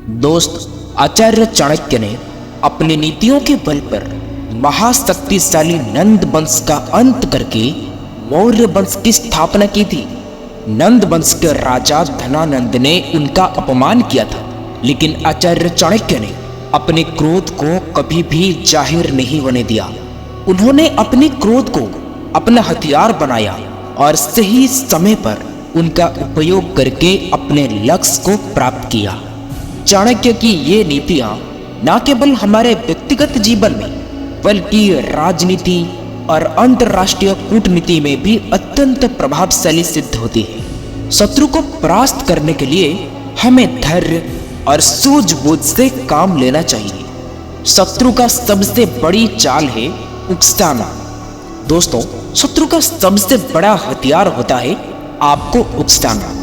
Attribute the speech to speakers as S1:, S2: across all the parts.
S1: दोस्त, आचार्य चाणक्य ने अपनी नीतियों के बल पर महाशक्तिशाली नंद वंश का अंत करके मौर्य वंश की स्थापना की थी। नंद वंश के राजा धनानंद ने उनका अपमान किया था, लेकिन आचार्य चाणक्य ने अपने क्रोध को कभी भी जाहिर नहीं होने दिया। उन्होंने अपने क्रोध को अपना हथियार बनाया और सही समय पर उनका उपयोग करके अपने लक्ष्य को प्राप्त किया। चाणक्य की ये नीतियां न केवल हमारे व्यक्तिगत जीवन में बल्कि राजनीति और अंतर्राष्ट्रीय कूटनीति में भी अत्यंत प्रभावशाली सिद्ध होती है। शत्रु को परास्त करने के लिए हमें धैर्य और सूझबूझ से काम लेना चाहिए। शत्रु का सबसे बड़ी चाल है उकसाना। दोस्तों, शत्रु का सबसे बड़ा हथियार होता है आपको उकसाना।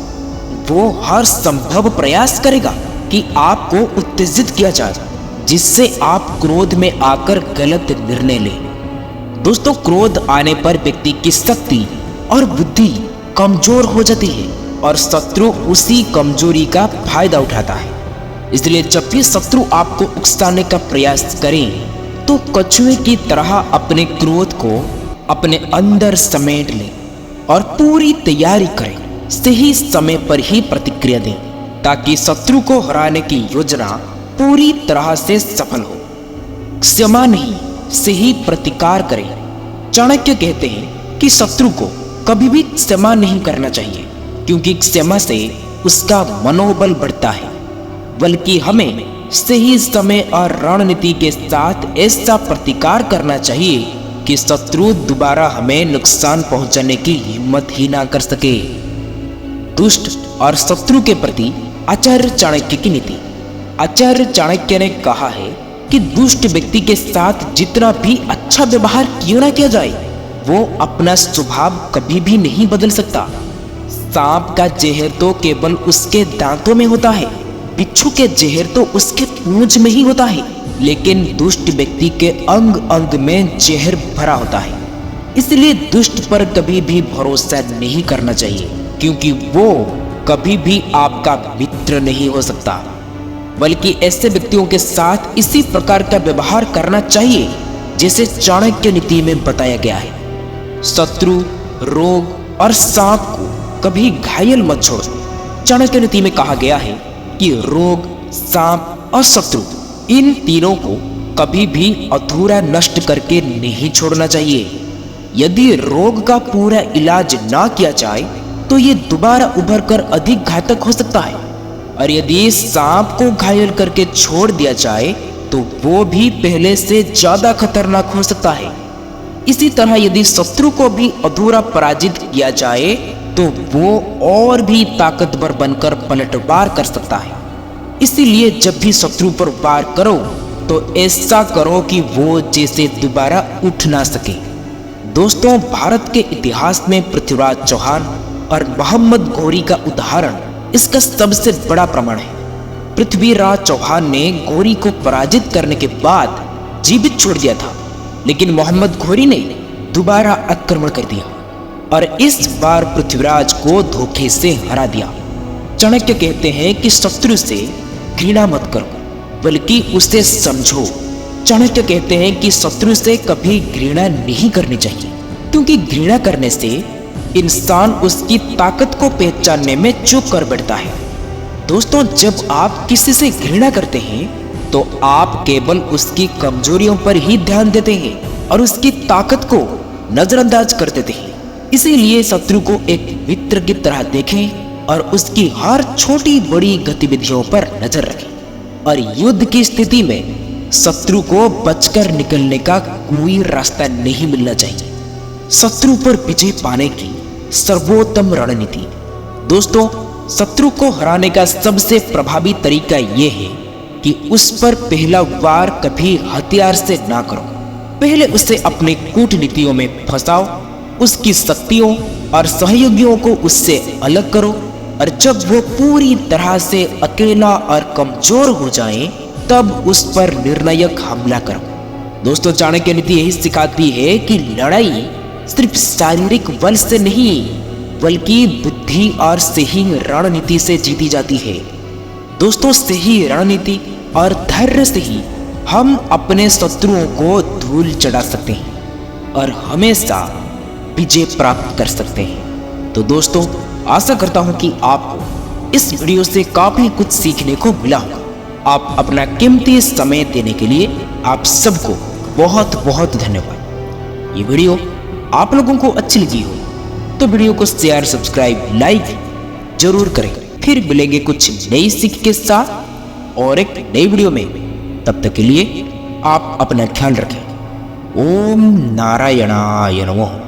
S1: वो हर संभव प्रयास करेगा कि आपको उत्तेजित किया जाए, जिससे आप क्रोध में आकर गलत निर्णय लें। दोस्तों, क्रोध आने पर व्यक्ति की शक्ति और बुद्धि कमजोर हो जाती है और शत्रु उसी कमजोरी का फायदा उठाता है। इसलिए जब भी शत्रु आपको उकसाने का प्रयास करें तो कछुए की तरह अपने क्रोध को अपने अंदर समेट लें और पूरी तैयारी करें। सही समय पर ही प्रतिक्रिया दें ताकि शत्रु को हराने की योजना पूरी तरह से सफल हो। क्षमा नहीं, सही प्रतिकार करें। चाणक्य कहते हैं कि शत्रु को कभी भी क्षमा नहीं करना चाहिए, क्योंकि क्षमा से उसका मनोबल बढ़ता है, बल्कि हमें सही समय और रणनीति के साथ ऐसा प्रतिकार करना चाहिए कि शत्रु दोबारा हमें नुकसान पहुंचाने की हिम्मत ही ना कर सके। दुष्ट और शत्रु के प्रति आचार्य चाणक्य की नीति। आचार्य चाणक्य ने कहा है कि दुष्ट व्यक्ति के साथ जितना भी अच्छा व्यवहार क्यों ना किया जाए, वो अपना स्वभाव कभी भी नहीं बदल सकता। सांप का जहर तो केवल उसके दांतों में होता है, बिच्छू के जहर तो उसके पूंछ में ही होता है, लेकिन दुष्ट व्यक्ति के अंग अंग में जहर भरा होता है। इसलिए दुष्ट पर कभी भी भरोसा नहीं करना चाहिए, क्योंकि वो कभी भी आपका मित्र नहीं हो सकता। बल्कि ऐसे व्यक्तियों के साथ इसी प्रकार का व्यवहार करना चाहिए जैसे चाणक्य नीति में बताया गया है। शत्रु, रोग और सांप को कभी घायल मत छोड़ो। चाणक्य नीति में कहा गया है कि रोग, सांप और शत्रु, इन तीनों को कभी भी अधूरा नष्ट करके नहीं छोड़ना चाहिए। यदि रोग का पूरा इलाज ना किया जाए तो ये दोबारा उभर कर अधिक घातक हो सकता है, और यदि सांप को घायल करके छोड़ दिया जाए तो वो भी पहले से ज्यादा खतरनाक हो सकता है। इसी तरह यदि शत्रु को भी अधूरा पराजित किया जाए तो वो और भी ताकतवर बनकर पलटवार कर सकता है। इसीलिए जब भी शत्रु पर वार करो तो ऐसा करो कि वो जैसे दोबारा उठ ना सके। दोस्तों, भारत के इतिहास में पृथ्वीराज चौहान और मोहम्मद घोरी का उदाहरण इसका सबसे बड़ा प्रमाण है। पृथ्वीराज चौहान ने घोरी को पराजित करने के बाद जीवित छोड़ दिया था, लेकिन मोहम्मद घोरी ने दोबारा आक्रमण कर दिया और इस बार पृथ्वीराज को धोखे से हरा दिया। चाणक्य कहते हैं कि शत्रु से घृणा मत करो, बल्कि उसे समझो। चाणक्य कहते हैं कि शत्रु से कभी घृणा नहीं करनी चाहिए, क्योंकि घृणा करने से इंसान उसकी ताकत को पहचानने में चूक कर बैठता है। दोस्तों, जब आप किसी से घृणा करते हैं तो आप केवल उसकी कमजोरियों पर ही ध्यान देते हैं और उसकी ताकत को नजरअंदाज कर देते हैं। इसीलिए शत्रु को एक मित्र की तरह देखें और उसकी हर छोटी बड़ी गतिविधियों पर नजर रखें, और युद्ध की स्थिति में शत्रु को बचकर निकलने का कोई रास्ता नहीं मिलना चाहिए। शत्रु पर विजय पाने की सर्वोत्तम रणनीति। दोस्तों, शत्रु को हराने का सबसे प्रभावी तरीका यह है कि उस पर पहला वार कभी हथियार से ना करो। पहले उसे अपने कूटनीतियों में फंसाओ, उसकी शक्तियों और सहयोगियों को उससे अलग करो, और जब वो पूरी तरह से अकेला और कमजोर हो जाए तब उस पर निर्णायक हमला करो। दोस्तों, चाणक्य नीति यही सिखाती है कि लड़ाई सिर्फ शारीरिक बल से नहीं, बल्कि बुद्धि और सही रणनीति से जीती जाती है। दोस्तों, सही रणनीति और धैर्य से ही हम अपने शत्रुओं को धूल चढ़ा सकते हैं और हमेशा विजय प्राप्त कर सकते हैं। तो दोस्तों, आशा करता हूं कि आपको इस वीडियो से काफी कुछ सीखने को मिला होगा। आप अपना कीमती समय देने के लिए आप सबको बहुत बहुत धन्यवाद। ये वीडियो आप लोगों को अच्छी लगी हो तो वीडियो को शेयर, सब्सक्राइब, लाइक जरूर करें। फिर मिलेंगे कुछ नई सीख के साथ और एक नई वीडियो में। तब तक के लिए आप अपना ख्याल रखें। ओम नारायणाय नमः।